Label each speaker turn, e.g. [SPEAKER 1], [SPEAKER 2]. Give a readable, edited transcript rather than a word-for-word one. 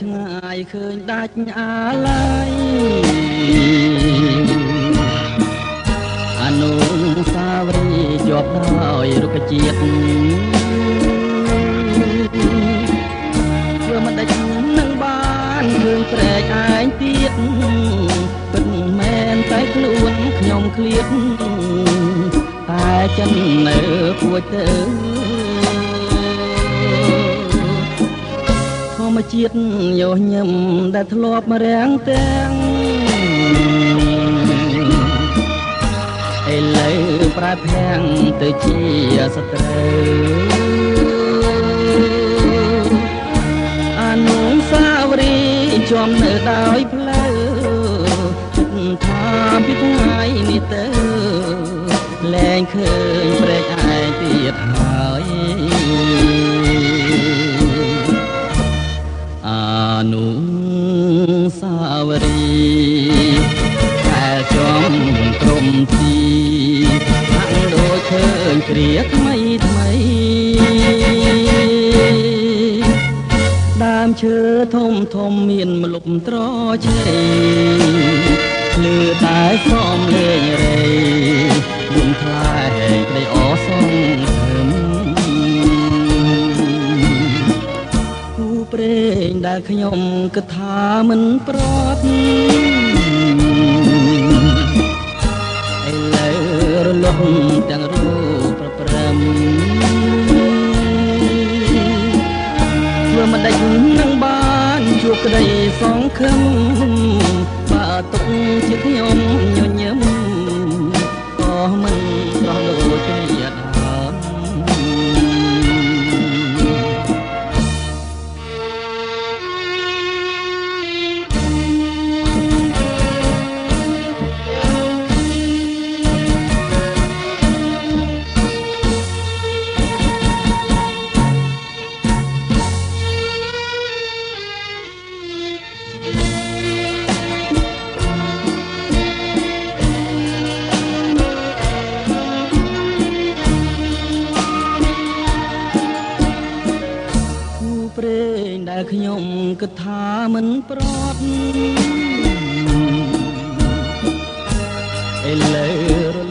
[SPEAKER 1] ឆ្ងាយឃើញដាច់អាឡ័យអនុស្សាវរីយ៍ជាប់ដោយរុក្ខជាតិធ្វើមិនដាច់នឹងបានឃើញព្រែកឯងទៀតពិតមែនតែខ្លួនខ្ញុំឃ្លាតតែចិននៅពួចទៅធម្មជាតិយោញឹមដែលធ្លាប់មករាំងទាំងឥឡូវប្រែភាំងទៅជាសត្រូវអនុស្សាវរីយ៍ជាប់នៅដោយផ្លូវគិតថាពីថ្ងៃនេះទៅលែងឃើញព្រែកឯងទៀតហើយអនុស្សាវរីយ៍តែចំព្រំទីហាក់ដូចឃើញគ្រាថ្មីថ្មីដើមឈើធំធំមានម្លប់ត្រឆេលឺតែសំលេងរេយំថ្លែងក្តីអសងភឹមគូព្រេងដែលខ្ញុំគិតថាមិនប្រត់ឥឡូវរលត់ទាំងរូបប្រព្រឹមធ្វើមិនដេចនឹងបានជួបក្តីសង្ឃឹមបើទុកជាខ្ញុំញញឹមក៏មិនប្រោះដូចគ្នាដើមព្រេងដែលខ្ញុំគិតថាមិនប្រត់ឥឡូវ